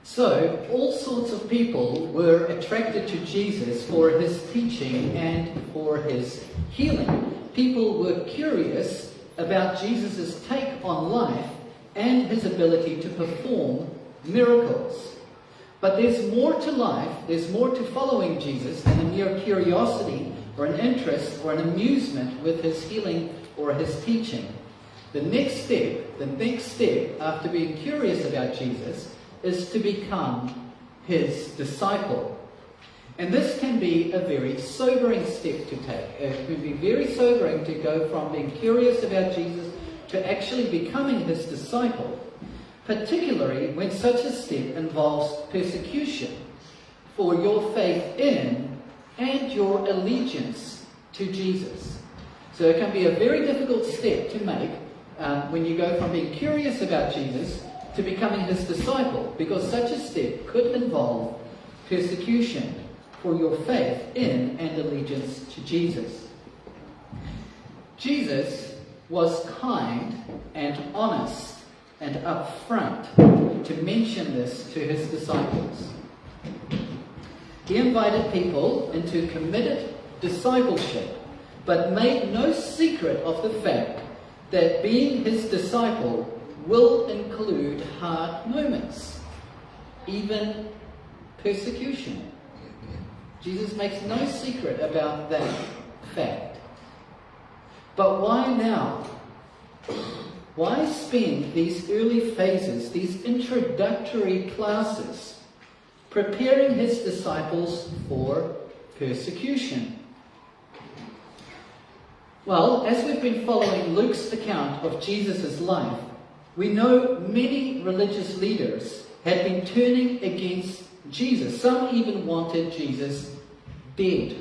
So, all sorts of people were attracted to Jesus for his teaching and for his healing. People were curious about Jesus' take on life and his ability to perform miracles. But there's more to life, there's more to following Jesus than a mere curiosity or an interest or an amusement with his healing or his teaching. The next step after being curious about Jesus is to become his disciple. And this can be a very sobering step to take. It can be very sobering to go from being curious about Jesus to actually becoming his disciple, particularly when such a step involves persecution for your faith in and your allegiance to Jesus. So it can be a very difficult step to make when you go from being curious about Jesus to becoming his disciple, because such a step could involve persecution for your faith in and allegiance to Jesus. Jesus was kind and honest and upfront to mention this to his disciples. He invited people into committed discipleship, but made no secret of the fact that being his disciple will include hard moments, even persecution. Jesus makes no secret about that fact. But why now? Why spend these early phases, these introductory classes, preparing his disciples for persecution? Well, as we've been following Luke's account of Jesus' life, we know many religious leaders had been turning against Jesus. Some even wanted Jesus dead.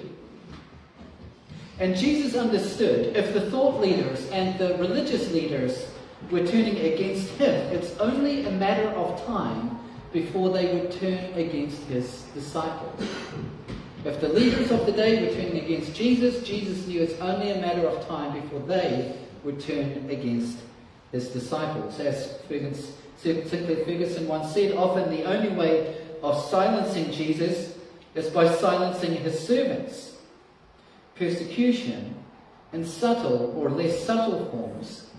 And Jesus understood if the thought leaders and the religious leaders were turning against him, it's only a matter of time before they would turn against his disciples. If the leaders of the day were turning against Jesus, Jesus knew it's only a matter of time before they would turn against his disciples. As Sinclair Ferguson once said, often the only way of silencing Jesus is by silencing his servants. Persecution, in subtle or less subtle forms,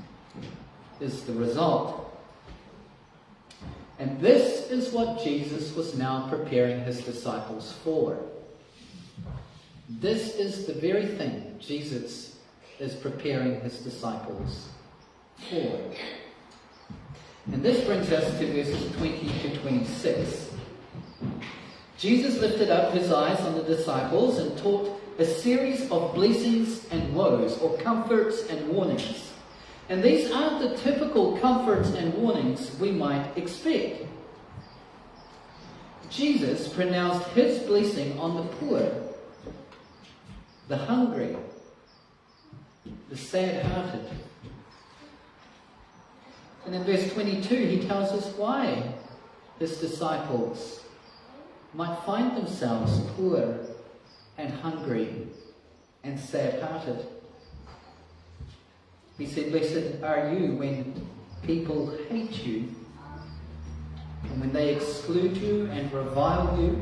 is the result. And this is what Jesus was now preparing his disciples for. This is the very thing Jesus is preparing his disciples for. And this brings us to verses 20 to 26. Jesus lifted up his eyes on the disciples and taught a series of blessings and woes, or comforts and warnings. And these aren't the typical comforts and warnings we might expect. Jesus pronounced his blessing on the poor, the hungry, the sad-hearted. And in verse 22, he tells us why his disciples might find themselves poor and hungry and sad-hearted. He said, "Blessed are you when people hate you, and when they exclude you and revile you,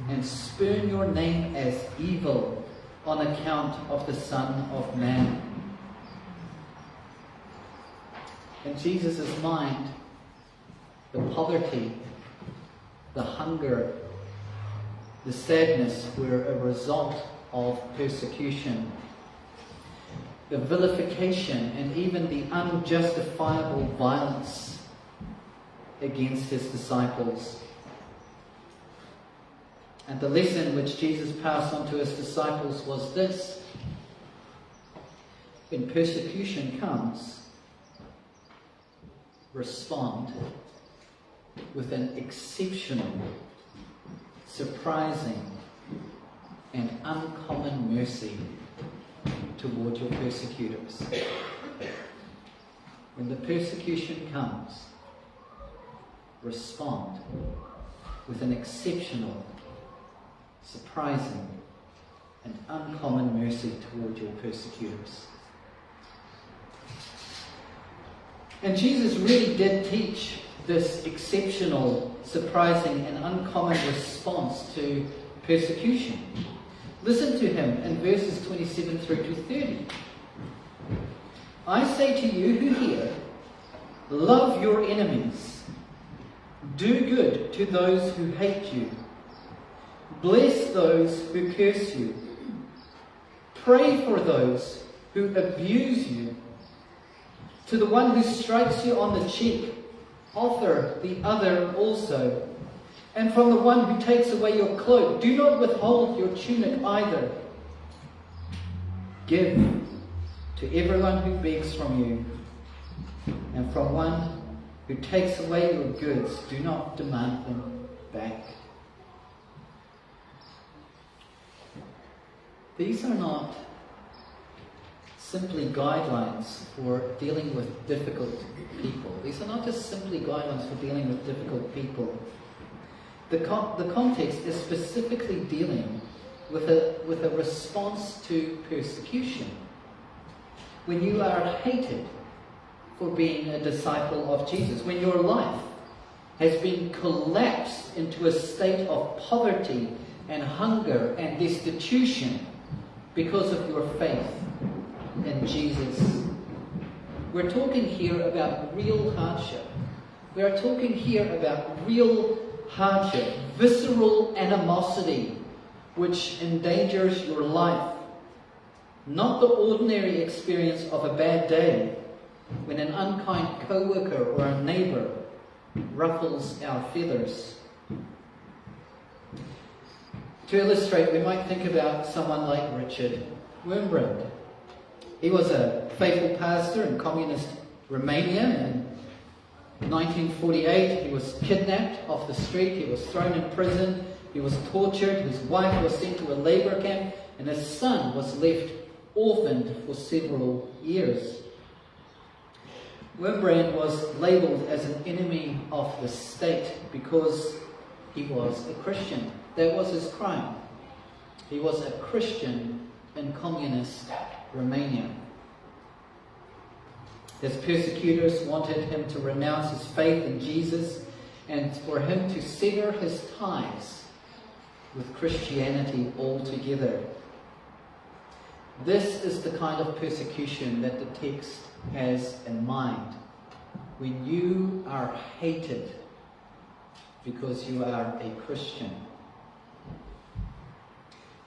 and spurn your name as evil on account of the Son of Man." In Jesus' mind, the poverty, the hunger, the sadness were a result of persecution. The vilification and even the unjustifiable violence against his disciples. And the lesson which Jesus passed on to his disciples was this: when persecution comes, respond with an exceptional, surprising, and uncommon mercy toward your persecutors. When the persecution comes, respond with an exceptional, surprising, and uncommon mercy toward your persecutors. And Jesus really did teach this exceptional, surprising and uncommon response to persecution. Listen to him in verses 27 through to 30. I say to you who hear, love your enemies. Do good to those who hate you. Bless those who curse you. Pray for those who abuse you. To the one who strikes you on the cheek, offer the other also. And from the one who takes away your cloak, do not withhold your tunic either. Give to everyone who begs from you. And from one who takes away your goods, do not demand them back. These are not simply guidelines for dealing with difficult people. These are not just simply guidelines for dealing with difficult people. The context is specifically dealing with a response to persecution. When you are hated for being a disciple of Jesus, when your life has been collapsed into a state of poverty and hunger and destitution because of your faith in Jesus. We're talking here about real hardship. We are talking here about real hardship, visceral animosity, which endangers your life. Not the ordinary experience of a bad day when an unkind co-worker or a neighbour ruffles our feathers. To illustrate, we might think about someone like Richard Wurmbrand. He was a faithful pastor in communist Romania. In 1948, he was kidnapped off the street. He was thrown in prison. He was tortured. His wife was sent to a labour camp, and his son was left orphaned for several years. Wurmbrand was labelled as an enemy of the state because he was a Christian. That was his crime. He was a Christian in communist Romania. His persecutors wanted him to renounce his faith in Jesus and for him to sever his ties with Christianity altogether. This is the kind of persecution that the text has in mind. When you are hated because you are a Christian.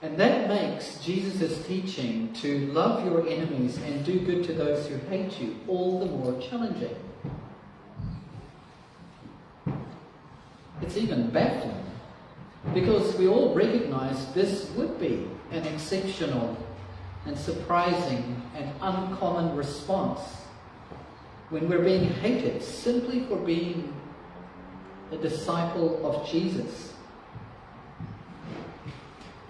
And that makes Jesus' teaching to love your enemies and do good to those who hate you all the more challenging. It's even baffling because we all recognize this would be an exceptional and surprising and uncommon response when we're being hated simply for being a disciple of Jesus.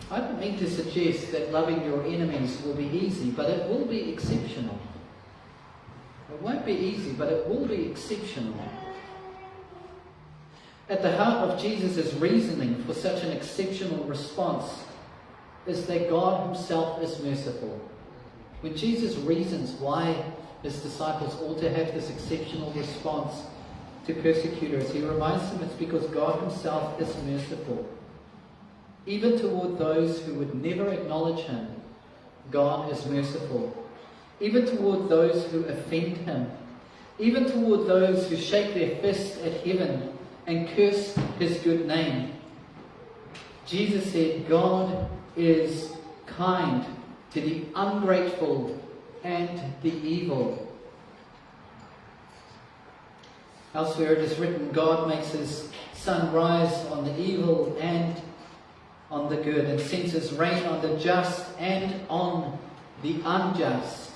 I don't mean to suggest that loving your enemies will be easy, but it will be exceptional. It won't be easy, but it will be exceptional. At the heart of Jesus' reasoning for such an exceptional response is that God himself is merciful. When Jesus reasons why his disciples ought to have this exceptional response to persecutors, he reminds them it's because God himself is merciful. Even toward those who would never acknowledge him, God is merciful. Even toward those who offend him. Even toward those who shake their fist at heaven and curse his good name. Jesus said, God is kind to the ungrateful and the evil. Elsewhere it is written, God makes his sun rise on the evil and on the good, and sends his rain on the just and on the unjust.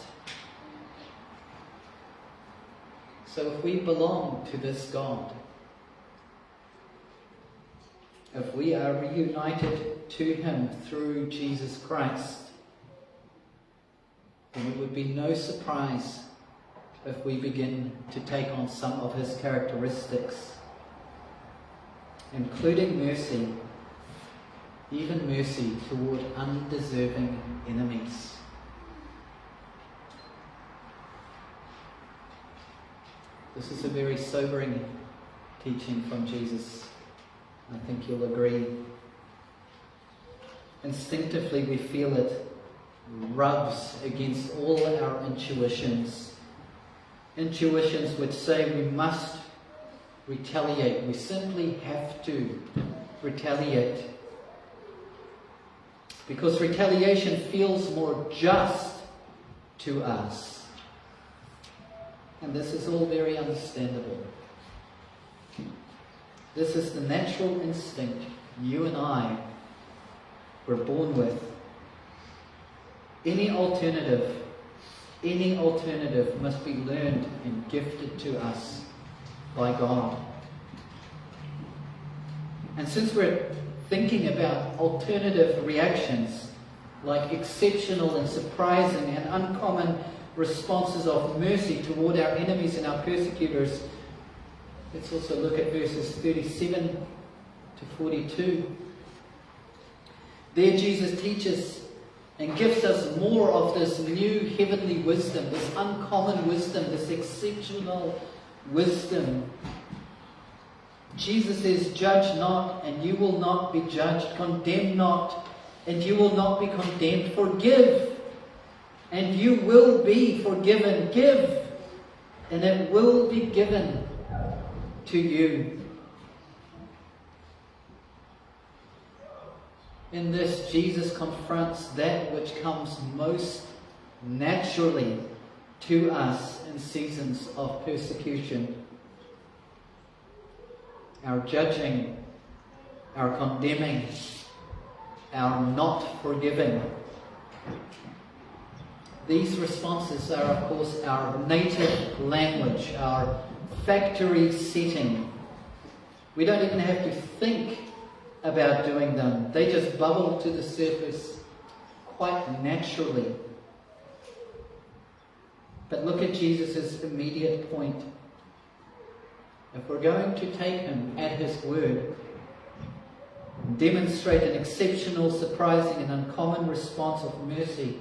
So if we belong to this God, if we are reunited to him through Jesus Christ, then it would be no surprise if we begin to take on some of his characteristics, including mercy, even mercy toward undeserving enemies. This is a very sobering teaching from Jesus. I think you'll agree. Instinctively we feel it rubs against all our intuitions. Intuitions which say we must retaliate. We simply have to retaliate. Because retaliation feels more just to us. And this is all very understandable. This is the natural instinct you and I were born with. Any alternative must be learned and gifted to us by God. And since we're thinking about alternative reactions, like exceptional and surprising and uncommon responses of mercy toward our enemies and our persecutors, let's also look at verses 37 to 42. There Jesus teaches and gives us more of this new heavenly wisdom, this uncommon wisdom, this exceptional wisdom. Jesus says, "Judge not, and you will not be judged. Condemn not, and you will not be condemned. Forgive, and you will be forgiven. Give, and it will be given to you." In this, Jesus confronts that which comes most naturally to us in seasons of persecution. Our judging, our condemning, our not forgiving. These responses are, of course, our native language, our factory setting. We don't even have to think about doing them. They just bubble to the surface quite naturally. But look at Jesus' immediate point. If we're going to take him at his word, demonstrate an exceptional, surprising, and uncommon response of mercy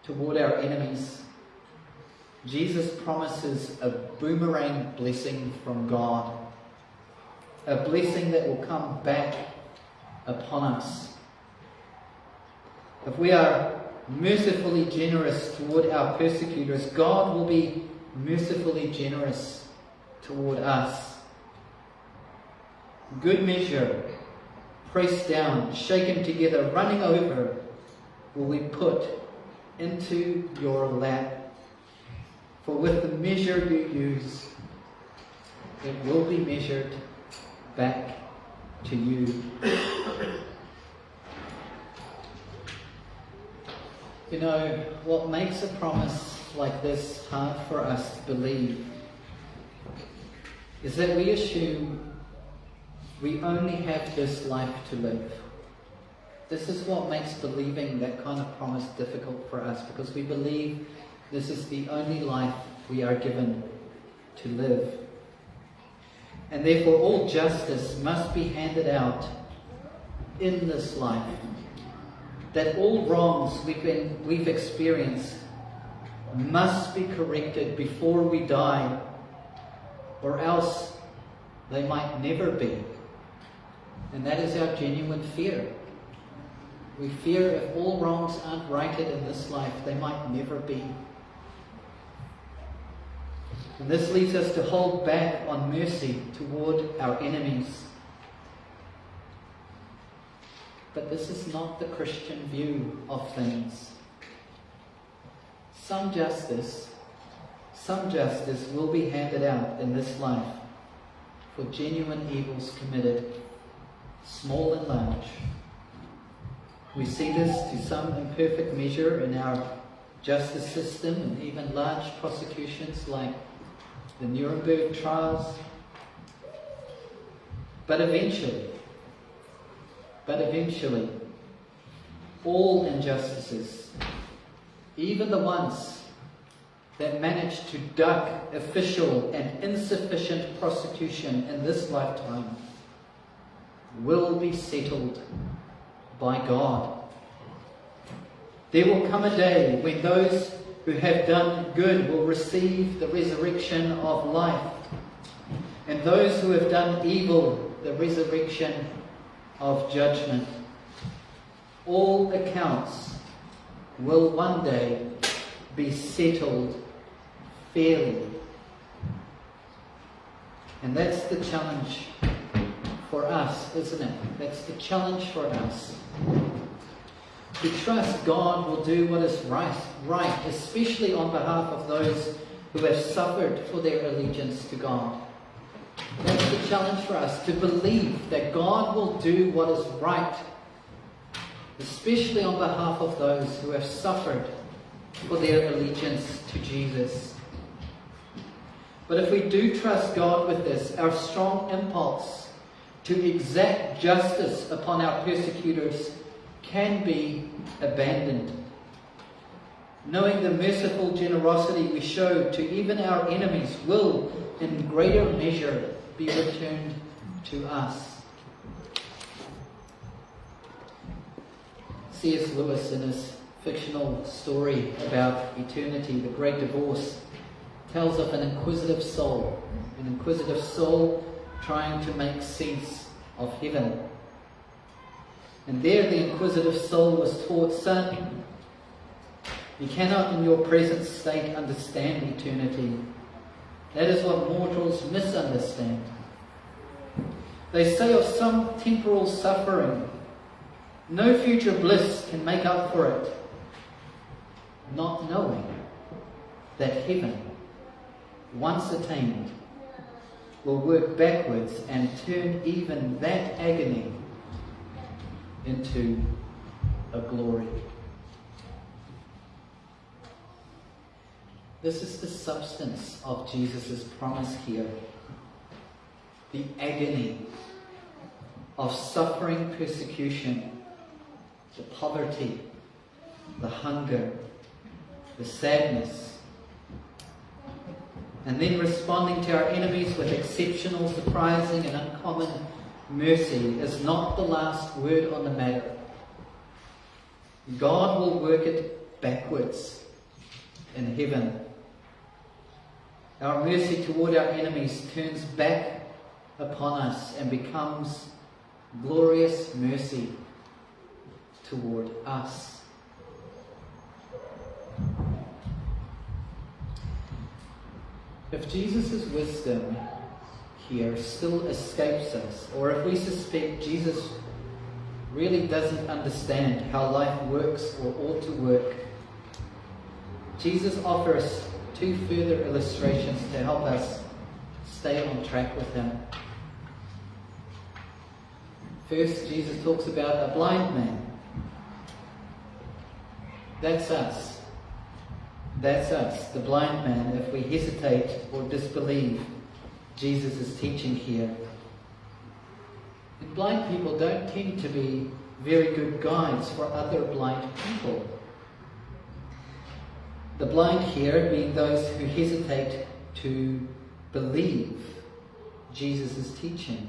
toward our enemies, Jesus promises a boomerang blessing from God. A blessing that will come back upon us. If we are mercifully generous toward our persecutors, God will be mercifully generous toward us. Good measure, pressed down, shaken together, running over, will we put into your lap. For with the measure you use, it will be measured back to you. You know, what makes a promise like this hard for us to believe is that we assume we only have this life to live. This is what makes believing that kind of promise difficult for us, because we believe this is the only life we are given to live. And therefore all justice must be handed out in this life. That all wrongs we've experienced must be corrected before we die, or else they might never be. And that is our genuine fear. We fear if all wrongs aren't righted in this life, they might never be. And this leads us to hold back on mercy toward our enemies. But this is not the Christian view of things. Some justice will be handed out in this life for genuine evils committed, small and large. We see this to some imperfect measure in our justice system, and even large prosecutions like the Nuremberg trials. But eventually, all injustices, even the ones that manage to duck official and insufficient prosecution in this lifetime, will be settled by God. There will come a day when those who have done good will receive the resurrection of life, and those who have done evil the resurrection of judgment. All accounts will one day be settled fairly. And that's the challenge for us, isn't it? That's the challenge for us. To trust God will do what is right, especially on behalf of those who have suffered for their allegiance to God. That's the challenge for us, to believe that God will do what is right, especially on behalf of those who have suffered for their allegiance to Jesus. But if we do trust God with this, our strong impulse to exact justice upon our persecutors can be abandoned. Knowing the merciful generosity we show to even our enemies will, in greater measure, be returned to us. C.S. Lewis, in his fictional story about eternity, The Great Divorce, tells of an inquisitive soul trying to make sense of heaven. And there the inquisitive soul was taught, "Son, you cannot in your present state understand eternity. That is what mortals misunderstand. They say of some temporal suffering, no future bliss can make up for it, not knowing that heaven, once attained, will work backwards and turn even that agony into a glory." This is the substance of Jesus' promise here. The agony of suffering persecution, the poverty, the hunger, the sadness, and then responding to our enemies with exceptional, surprising, and uncommon mercy is not the last word on the matter. God will work it backwards in heaven. Our mercy toward our enemies turns back upon us and becomes glorious mercy toward us. If Jesus' wisdom here still escapes us, or if we suspect Jesus really doesn't understand how life works or ought to work, Jesus offers two further illustrations to help us stay on track with him. First, Jesus talks about a blind man. That's us. That's us, the blind man, if we hesitate or disbelieve Jesus' teaching here. And blind people don't tend to be very good guides for other blind people. The blind here being those who hesitate to believe Jesus' teaching.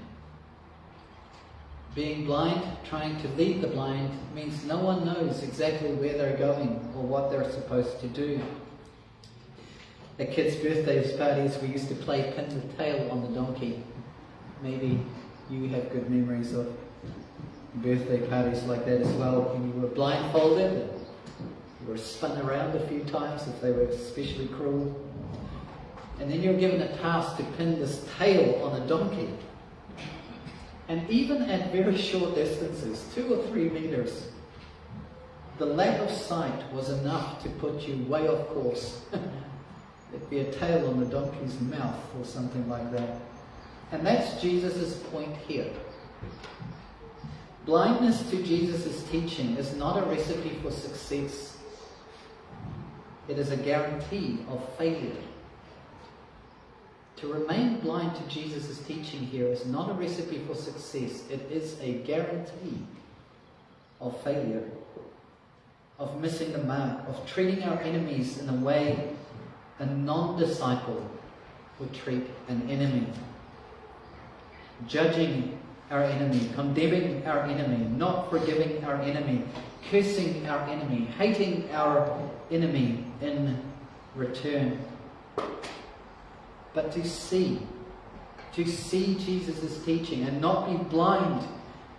Being blind, trying to lead the blind, means no one knows exactly where they're going or what they're supposed to do. At kids' birthday parties, we used to play pin the tail on the donkey. Maybe you have good memories of birthday parties like that as well, when you were blindfolded. You were spun around a few times if they were especially cruel. And then you're given a task to pin this tail on a donkey. And even at very short distances, 2 or 3 meters, the lack of sight was enough to put you way off course. There'd be a tail on the donkey's mouth or something like that. And that's Jesus' point here. Blindness to Jesus' teaching is not a recipe for success. It is a guarantee of failure. To remain blind to Jesus' teaching here is not a recipe for success. It is a guarantee of failure, of missing the mark, of treating our enemies in a way a non-disciple would treat an enemy. Judging our enemy, condemning our enemy, not forgiving our enemy, cursing our enemy, hating our enemy in return. But to see to see Jesus' teaching and not be blind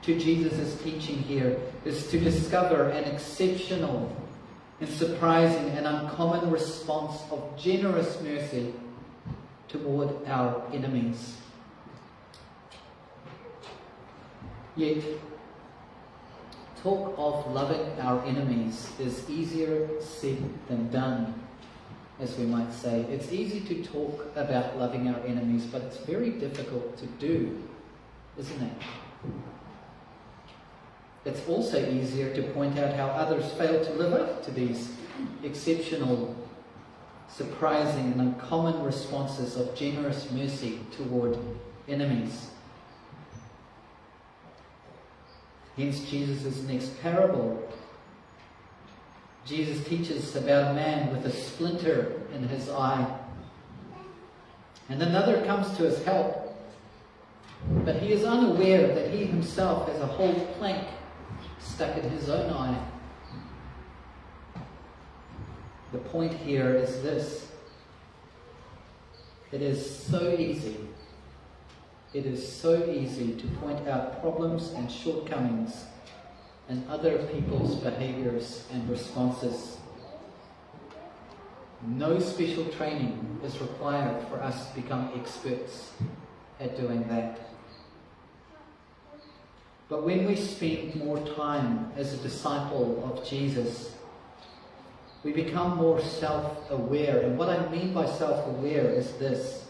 to Jesus' teaching here is to discover an exceptional and surprising and uncommon response of generous mercy toward our enemies. Yet, talk of loving our enemies is easier said than done, as we might say. It's easy to talk about loving our enemies, but it's very difficult to do, isn't it? It's also easier to point out how others fail to live up to these exceptional, surprising, and uncommon responses of generous mercy toward enemies. Hence Jesus' next parable. Jesus teaches about a man with a splinter in his eye. And another comes to his help, but he is unaware that he himself has a whole plank stuck in his own eye. The point here is this. It is so easy to point out problems and shortcomings in other people's behaviors and responses. No special training is required for us to become experts at doing that. But when we spend more time as a disciple of Jesus, we become more self-aware. And what I mean by self-aware is this.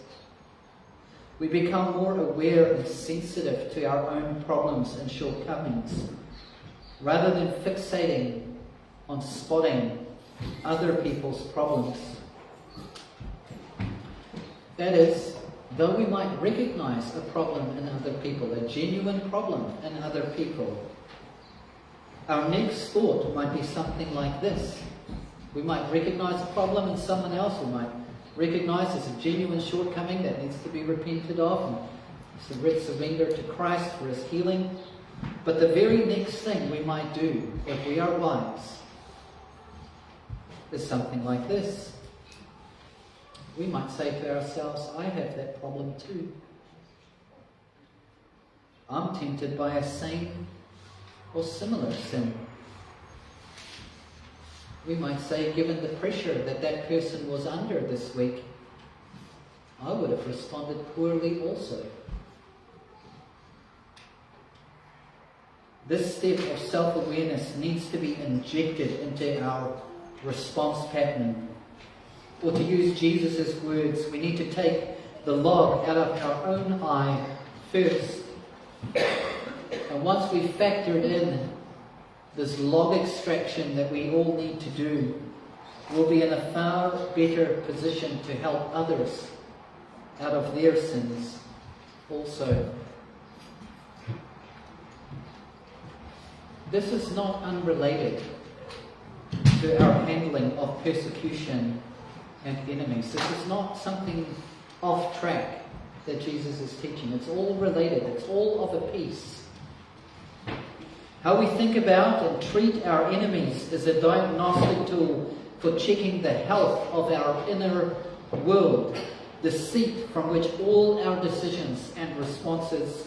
We become more aware and sensitive to our own problems and shortcomings, rather than fixating on spotting other people's problems. That is, though we might recognize a problem in other people, a genuine problem in other people, our next thought might be something like this. We might recognize a problem in someone else. We might recognize as a genuine shortcoming that needs to be repented of and surrender to Christ for his healing. But the very next thing we might do, if we are wise, is something like this. We might say to ourselves, I have that problem too. I'm tempted by a same or similar sin. We might say, given the pressure that person was under this week, I would have responded poorly also. This step of self-awareness needs to be injected into our response pattern. Or to use Jesus' words, we need to take the log out of our own eye first. And once we've factored in this log extraction that we all need to do, we'll be in a far better position to help others out of their sins also. This is not unrelated to our handling of persecution and enemies. This is not something off track that Jesus is teaching. It's all related. It's all of a piece. How we think about and treat our enemies is a diagnostic tool for checking the health of our inner world, the seat from which all our decisions and responses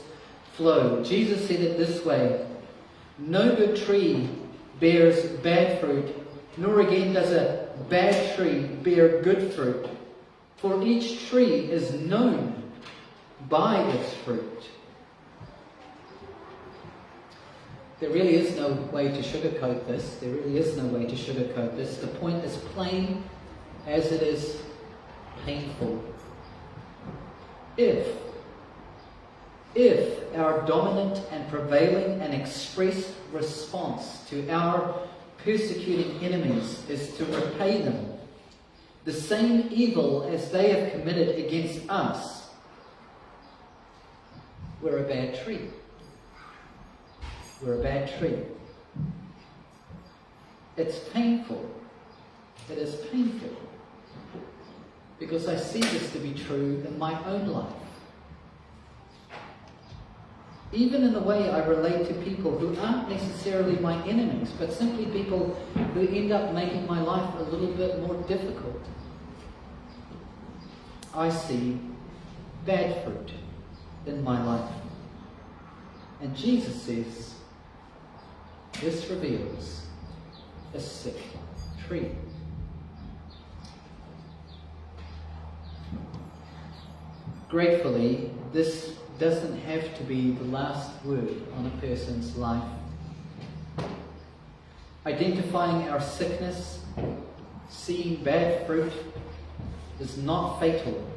flow. Jesus said it this way, no good tree bears bad fruit, nor again does a bad tree bear good fruit. For each tree is known by its fruit. There really is no way to sugarcoat this. There really is no way to sugarcoat this. The point is plain as it is painful. If our dominant and prevailing and expressed response to our persecuting enemies is to repay them the same evil as they have committed against us, we're a bad tree. We're a bad tree. It's painful. It is painful. Because I see this to be true in my own life. Even in the way I relate to people who aren't necessarily my enemies, but simply people who end up making my life a little bit more difficult. I see bad fruit in my life. And Jesus says, this reveals a sick tree. Gratefully, this doesn't have to be the last word on a person's life. Identifying our sickness, seeing bad fruit, is not fatal,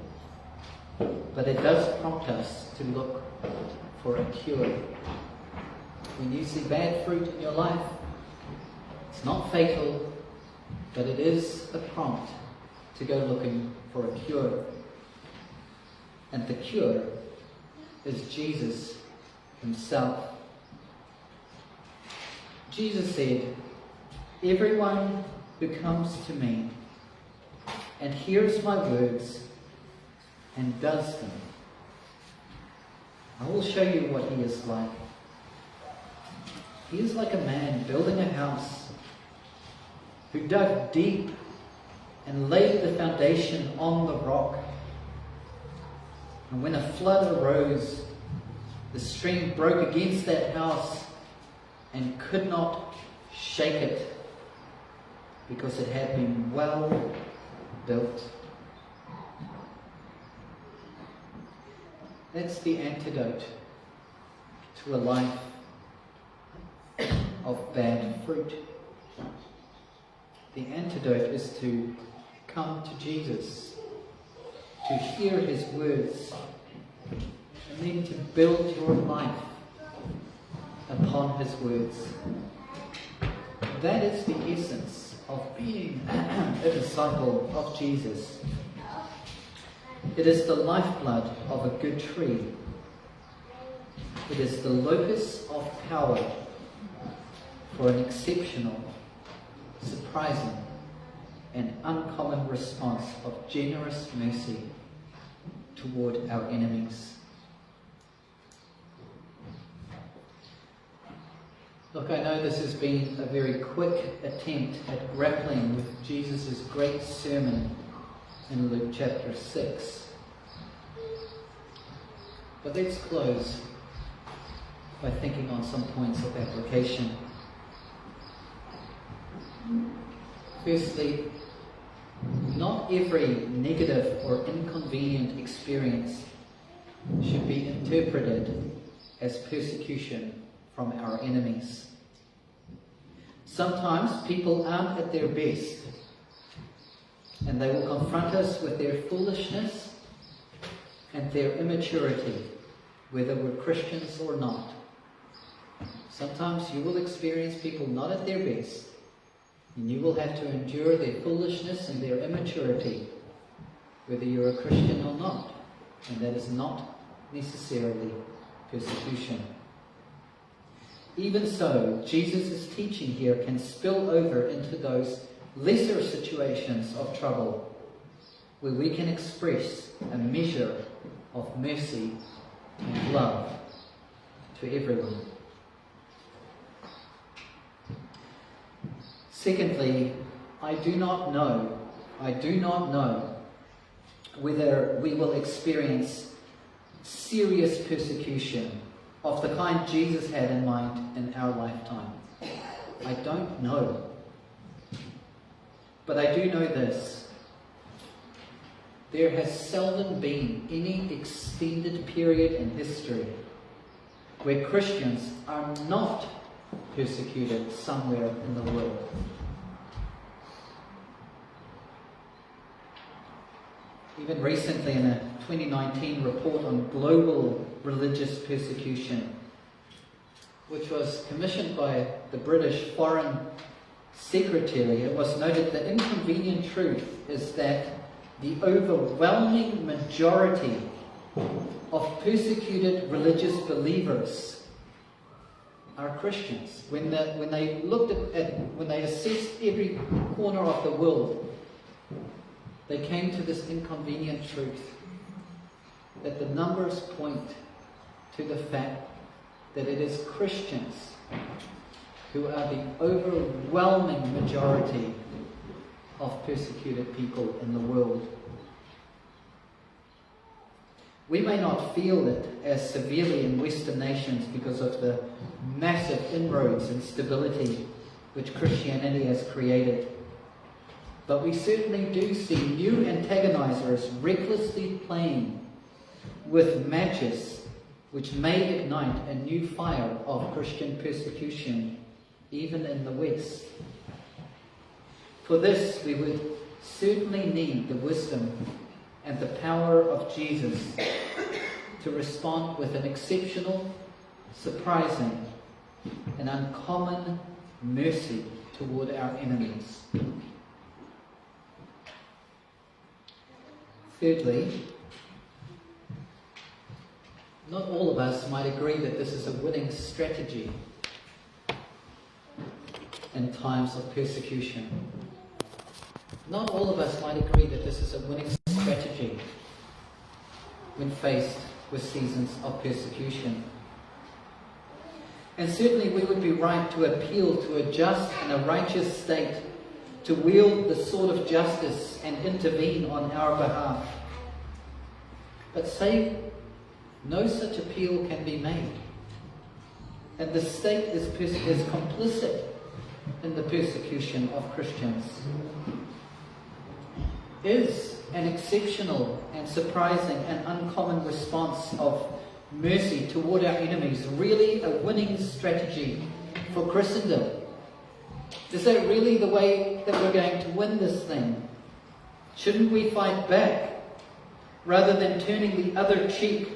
but it does prompt us to look for a cure. When you see bad fruit in your life, it's not fatal, but it is a prompt to go looking for a cure. And the cure is Jesus himself. Jesus said, everyone who comes to me and hears my words and does them, I will show you what he is like. He is like a man building a house who dug deep and laid the foundation on the rock. And when a flood arose, the stream broke against that house and could not shake it because it had been well built. That's the antidote to a life of bad fruit. The antidote is to come to Jesus, to hear his words, and then to build your life upon his words. That is the essence of being a disciple of Jesus. It is the lifeblood of a good tree. It is the locus of power for an exceptional, surprising, and uncommon response of generous mercy toward our enemies. Look, I know this has been a very quick attempt at grappling with Jesus' great sermon in Luke chapter 6. But let's close by thinking on some points of application. Firstly, not every negative or inconvenient experience should be interpreted as persecution from our enemies. Sometimes people aren't at their best, and they will confront us with their foolishness and their immaturity, whether we're Christians or not. Sometimes you will experience people not at their best, and you will have to endure their foolishness and their immaturity, whether you're a Christian or not. And that is not necessarily persecution. Even so, Jesus' teaching here can spill over into those lesser situations of trouble, where we can express a measure of mercy and love to everyone. Secondly, I do not know whether we will experience serious persecution of the kind Jesus had in mind in our lifetime. I don't know. But I do know this. There has seldom been any extended period in history where Christians are not persecuted somewhere in the world. Even recently, in a 2019 report on global religious persecution, which was commissioned by the British Foreign Secretary, it was noted that inconvenient truth is that the overwhelming majority of persecuted religious believers are Christians. When they looked when they assessed every corner of the world, they came to this inconvenient truth that the numbers point to the fact that it is Christians who are the overwhelming majority of persecuted people in the world. We may not feel it as severely in Western nations because of the massive inroads and stability which Christianity has created. But we certainly do see new antagonizers recklessly playing with matches which may ignite a new fire of Christian persecution, even in the West. For this, we would certainly need the wisdom and the power of Jesus to respond with an exceptional, surprising, and uncommon mercy toward our enemies. Thirdly, not all of us might agree that this is a winning strategy in times of persecution. Not all of us might agree that this is a winning strategy when faced with seasons of persecution. And certainly we would be right to appeal to a just and a righteous state to wield the sword of justice and intervene on our behalf. But say no such appeal can be made. And the state is complicit in the persecution of Christians. Is an exceptional and surprising and uncommon response of mercy toward our enemies really a winning strategy for Christendom? Is that really the way that we're going to win this thing? Shouldn't we fight back rather than turning the other cheek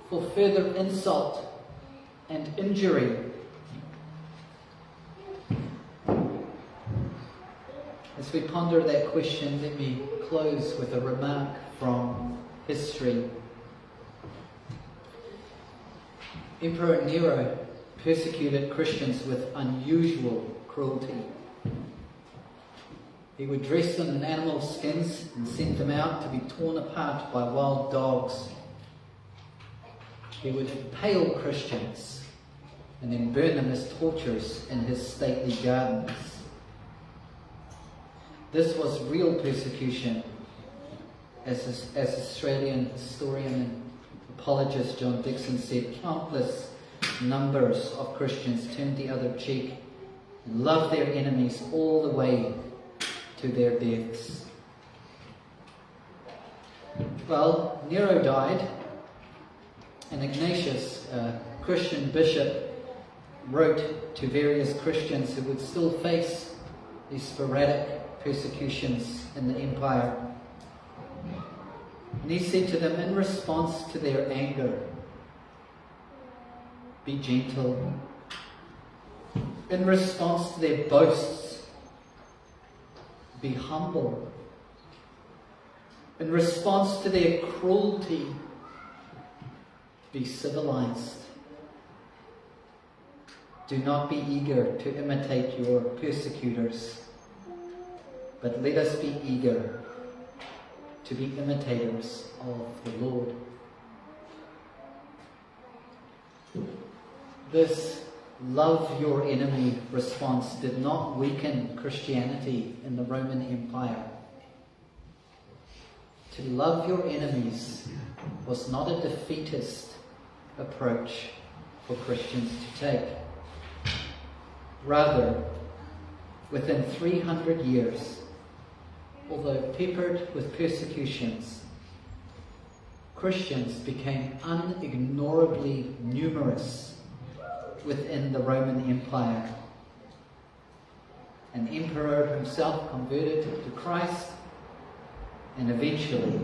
for further insult and injury? As we ponder that question, let me close with a remark from history. Emperor Nero persecuted Christians with unusual cruelty. He would dress them in animal skins and send them out to be torn apart by wild dogs. He would impale Christians and then burn them as torches in his stately gardens. This was real persecution, as Australian historian and apologist John Dixon said. Countless numbers of Christians turned the other cheek and loved their enemies all the way to their deaths. Well, Nero died, and Ignatius, a Christian bishop, wrote to various Christians who would still face these sporadic persecutions in the empire. And he said to them, in response to their anger, be gentle. In response to their boasts, be humble. In response to their cruelty, be civilized. Do not be eager to imitate your persecutors, but let us be eager to be imitators of the Lord. This love your enemy response did not weaken Christianity in the Roman Empire. To love your enemies was not a defeatist approach for Christians to take. Rather, within 300 years, although peppered with persecutions, Christians became unignorably numerous within the Roman Empire. An emperor himself converted to Christ, and eventually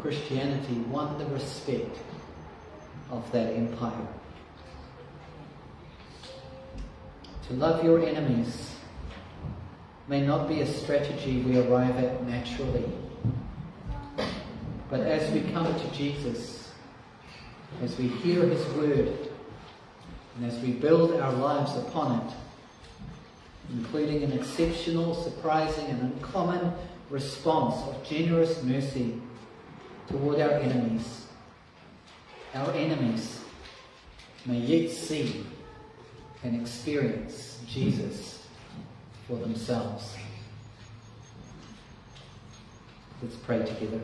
Christianity won the respect of that empire. To love your enemies may not be a strategy we arrive at naturally. But as we come to Jesus, as we hear his word, and as we build our lives upon it, including an exceptional, surprising, and uncommon response of generous mercy toward our enemies may yet see and experience Jesus for themselves. Let's pray together.